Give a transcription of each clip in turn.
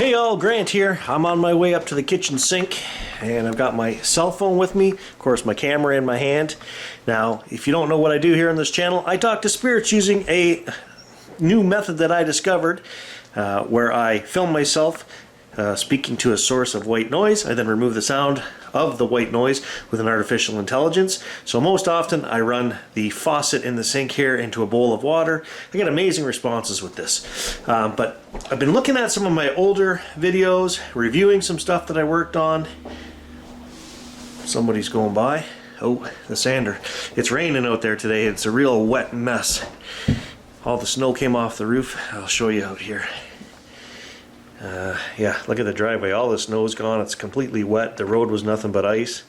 Hey all, Grant here. I'm on my way up to the kitchen sink and I've got my cell phone with me, of course my camera in my hand. Now, if you don't know what I do here on this channel, I talk to spirits using a new method that I discovered where I film myself speaking to a source of white noise. I then remove the sound of the white noise with an artificial intelligence. So most often I run the faucet in the sink here into a bowl of water. I get amazing responses with this. But I've been looking at some of my older videos, reviewing some stuff that I worked on. Somebody's going by. Oh, the sander. It's raining out there today. It's a real wet mess. All the snow came off the roof. I'll show you out here. Yeah, look at the driveway. All the snow's gone. It's completely wet. The road was nothing but ice.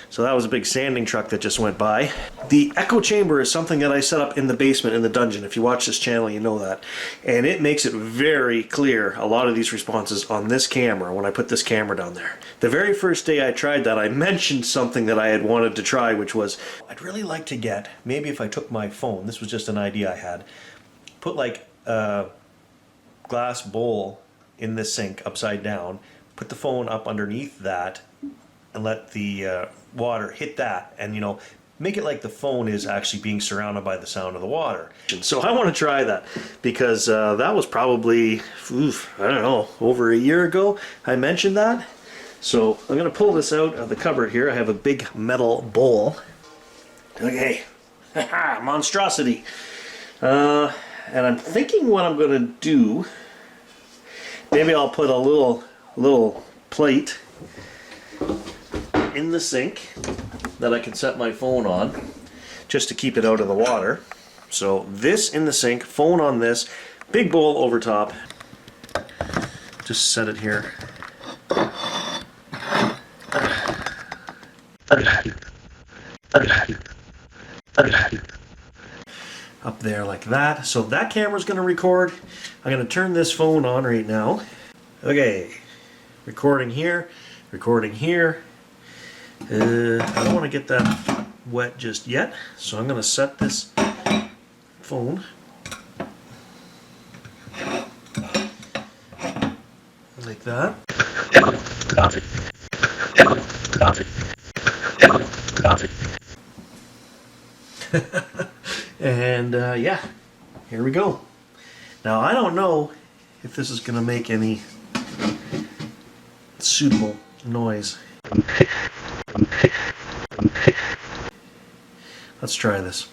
So that was a big sanding truck that just went by. The echo chamber is something that I set up in the basement in the dungeon. If you watch this channel, you know that. And it makes it very clear, a lot of these responses on this camera, when I put this camera down there. The very first day I tried that, I mentioned something that I had wanted to try, which was, I'd really like to get, maybe if I took my phone, this was just an idea I had, put like a glass bowl in the sink upside down, put the phone up underneath that and let the water hit that, and you know, make it like the phone is actually being surrounded by the sound of the water. So I want to try that because that was probably, I don't know, over a year ago I mentioned that. So I'm going to pull this out of the cupboard here. I have a big metal bowl. Okay, monstrosity. And I'm thinking what I'm going to do, maybe I'll put a little plate in the sink that I can set my phone on just to keep it out of the water. So this in the sink, phone on this, big bowl over top. Just set it here. Up there like that. So that camera's going to record. I'm going to turn this phone on right now. Okay, recording here, recording here. I don't want to get that wet just yet, so I'm going to set this phone like that. And yeah, here we go. Now I don't know if this is going to make any suitable noise. Let's try this.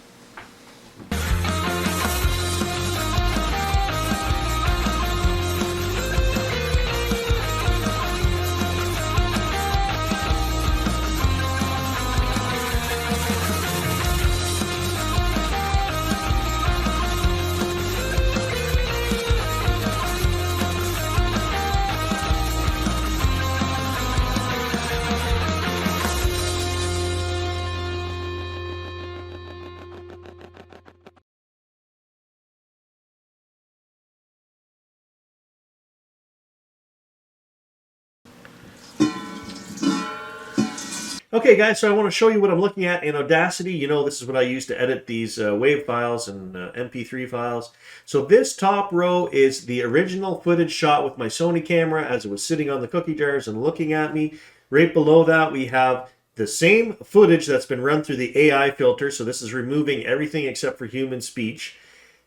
Okay guys, so I want to show you what I'm looking at in Audacity. You know, this is what I use to edit these WAV files and MP3 files. So this top row is the original footage shot with my Sony camera as it was sitting on the cookie jars and looking at me. Right below that we have the same footage that's been run through the AI filter. So this is removing everything except for human speech.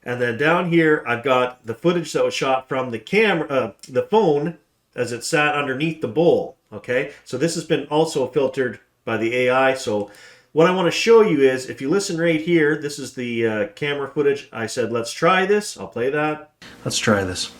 And then down here I've got the footage that was shot from the camera, the phone, as it sat underneath the bowl. Okay, so this has been also filtered by the AI. So what I want to show you is, if you listen right here, this is the camera footage. I said, let's try this. I'll play that. Let's try this.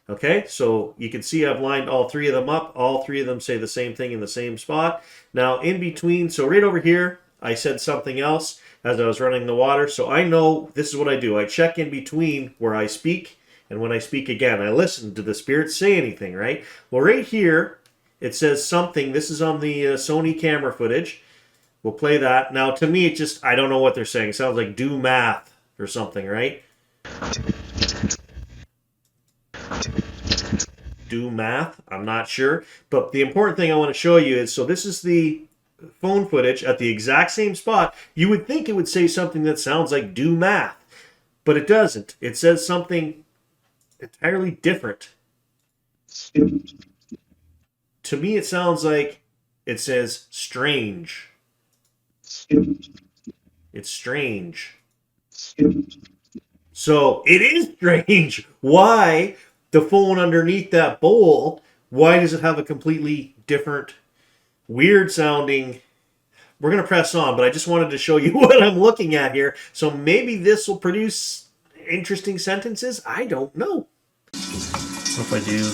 Okay, so you can see I've lined all three of them up. All three of them say the same thing in the same spot. Now in between, so right over here, I said something else as I was running the water. So I know this is what I do. I check in between where I speak and when I speak again. I listen to the spirits say anything, right? Well, right here, it says something. This is on the Sony camera footage. We'll play that. Now, to me, it just, I don't know what they're saying. It sounds like do math or something, right? Do math? I'm not sure. But the important thing I want to show you is, so this is the phone footage at the exact same spot. You would think it would say something that sounds like do math, but it doesn't. It says something entirely different. To me, it sounds like it says strange. It's strange. So it is strange. Why the phone underneath that bowl? Why does it have a completely different, weird sounding? We're going to press on, but I just wanted to show you what I'm looking at here. So maybe this will produce interesting sentences. I don't know. What if I do?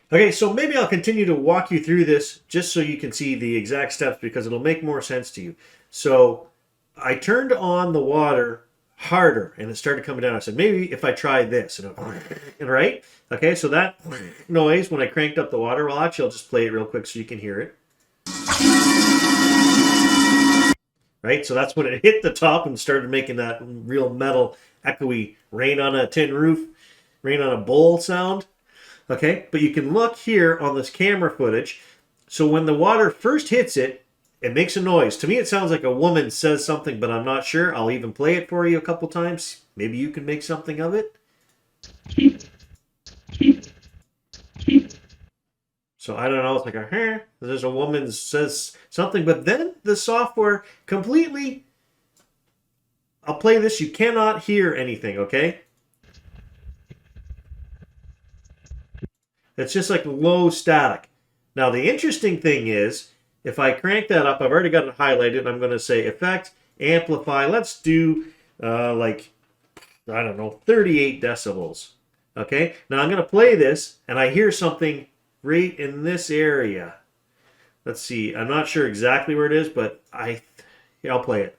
Okay, so maybe I'll continue to walk you through this just so you can see the exact steps because it'll make more sense to you. So I turned on the water harder and it started coming down. I said, maybe if I try this, right? Okay, so that noise when I cranked up the water, well, actually, I'll just play it real quick so you can hear it. Right, so that's when it hit the top and started making that real metal, echoey rain on a tin roof, rain on a bowl sound. Okay, but you can look here on this camera footage. So when the water first hits it, it makes a noise. To me, it sounds like a woman says something, but I'm not sure. I'll even play it for you a couple times. Maybe you can make something of it. So I don't know. It's like a there's a woman says something, but then the software completely. I'll play this. You cannot hear anything. Okay. It's just like low static. Now, the interesting thing is, if I crank that up, I've already got it highlighted. I'm going to say Effect, Amplify. Let's do like, I don't know, 38 decibels. Okay? Now, I'm going to play this, and I hear something right in this area. Let's see. I'm not sure exactly where it is, but I'll play it.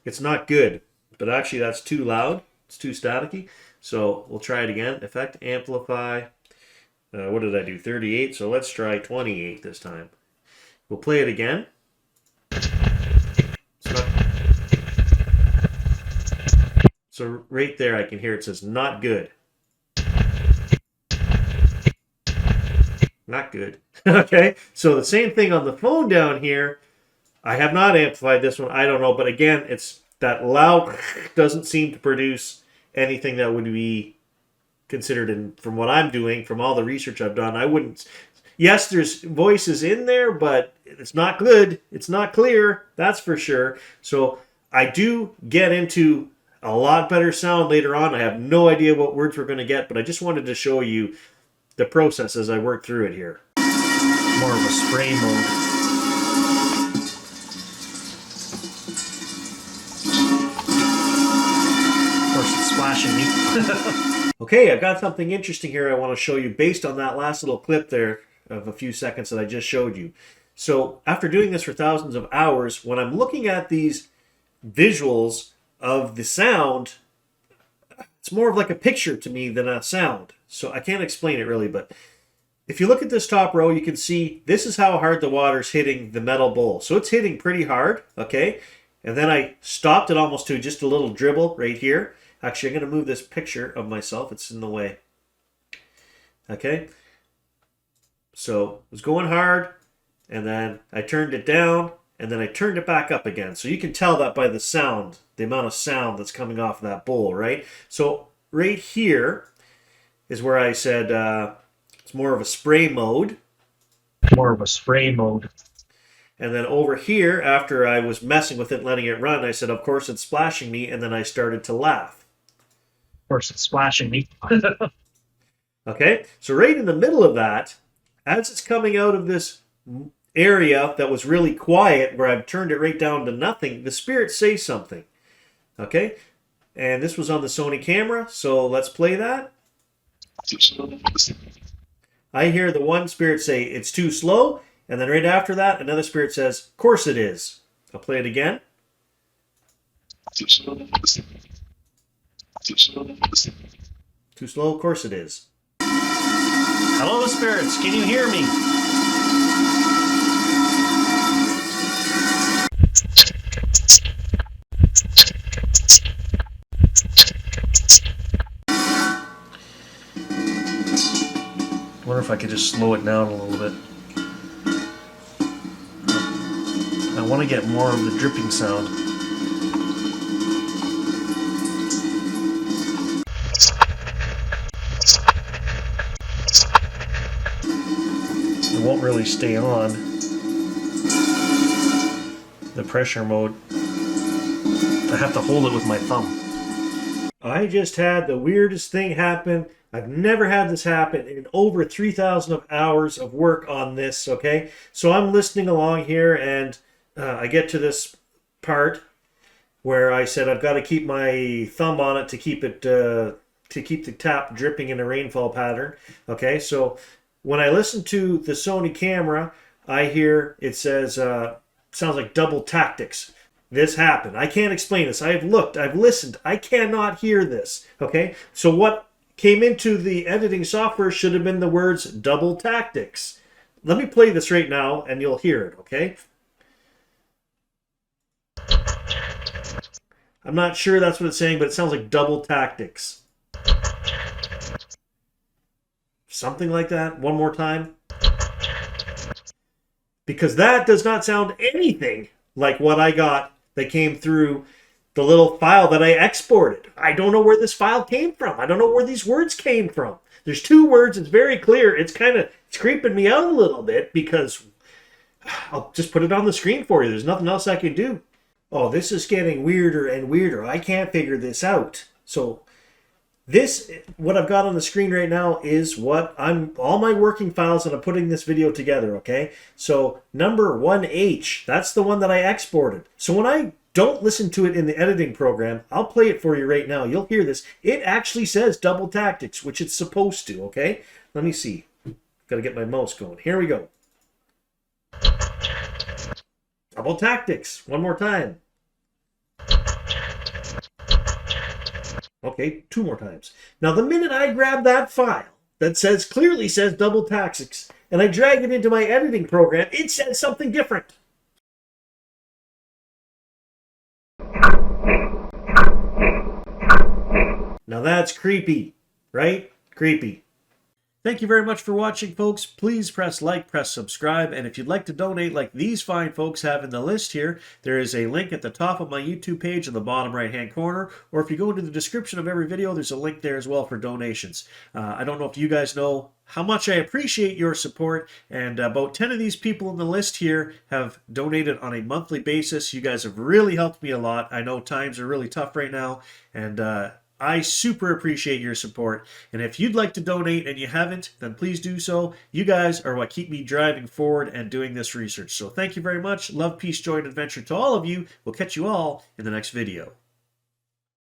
It's not good, but actually that's too loud. It's too staticky. So we'll try it again. Effect, Amplify. What did I do? 38. So let's try 28 this time. We'll play it again. So right there I can hear it says not good. Not good. Okay. So the same thing on the phone down here. I have not amplified this one. I don't know. But again, it's that loud doesn't seem to produce anything that would be considered, and from what I'm doing, from all the research I've done, I wouldn't. Yes, there's voices in there, but it's not good. It's not clear. That's for sure. So I do get into a lot better sound later on. I have no idea what words we're going to get, but I just wanted to show you the process as I work through it here. More of a spray mode. Splashing me. Okay, I've got something interesting here I want to show you based on that last little clip there of a few seconds that I just showed you. So after doing this for thousands of hours, when I'm looking at these visuals of the sound, it's more of like a picture to me than a sound. So I can't explain it really, but if you look at this top row, you can see this is how hard the water's hitting the metal bowl. So it's hitting pretty hard, okay? And then I stopped it almost to just a little dribble right here. Actually, I'm going to move this picture of myself. It's in the way. Okay. So it was going hard, and then I turned it down, and then I turned it back up again. So you can tell that by the sound, the amount of sound that's coming off of that bowl, right? So right here is where I said it's more of a spray mode. More of a spray mode. And then over here, after I was messing with it, letting it run, I said, of course, it's splashing me, and then I started to laugh. Of course, it's splashing me. Okay, so right in the middle of that, as it's coming out of this area that was really quiet, where I've turned it right down to nothing, the spirit says something. Okay, and this was on the Sony camera, so let's play that. I hear the one spirit say, it's too slow, and then right after that, another spirit says, of course it is. I'll play it again. Too slow? Of course it is. Hello, spirits. Can you hear me? wonder if I could just slow it down a little bit. I want to get more of the dripping sound. It won't really stay on the pressure mode. I have to hold it with my thumb. I just had the weirdest thing happen. I've never had this happen in over 3,000 hours of work on this, okay? So I'm listening along here, and I get to this part where I said I've got to keep my thumb on it to keep it to keep the tap dripping in a rainfall pattern. Okay, so when I listen to the Sony camera, I hear it says sounds like double tactics. This happened. I can't explain this. I've looked, I've listened. I cannot hear this. Okay, so what came into the editing software should have been the words double tactics. Let me play this right now and you'll hear it, okay? I'm not sure that's what it's saying, but it sounds like double tactics. Something like that. One more time. Because that does not sound anything like what I got that came through the little file that I exported. I don't know where this file came from. I don't know where these words came from. There's two words. It's very clear. It's creeping me out a little bit because I'll just put it on the screen for you. There's nothing else I can do. Oh, this is getting weirder and weirder. I can't figure this out. So this, what I've got on the screen right now is all my working files that I'm putting this video together, okay? So number 1H, that's the one that I exported. So when I don't listen to it in the editing program, I'll play it for you right now. You'll hear this. It actually says double tactics, which it's supposed to, okay? Let me see. Got to get my mouse going. Here we go. Double tactics. One more time. Okay, two more times. Now, the minute I grab that file that clearly says double tactics, and I drag it into my editing program, it says something different. Now that's creepy, right? Creepy. Thank you very much for watching, folks. Please press like, press subscribe, and if you'd like to donate like these fine folks have in the list here, there is a link at the top of my YouTube page in the bottom right-hand corner, or if you go into the description of every video, there's a link there as well for donations. I don't know if you guys know how much I appreciate your support, and about 10 of these people in the list here have donated on a monthly basis. You guys have really helped me a lot. I know times are really tough right now, and I super appreciate your support, and if you'd like to donate and you haven't, then please do so. You guys are what keep me driving forward and doing this research. So thank you very much. Love, peace, joy, and adventure to all of you. We'll catch you all in the next video.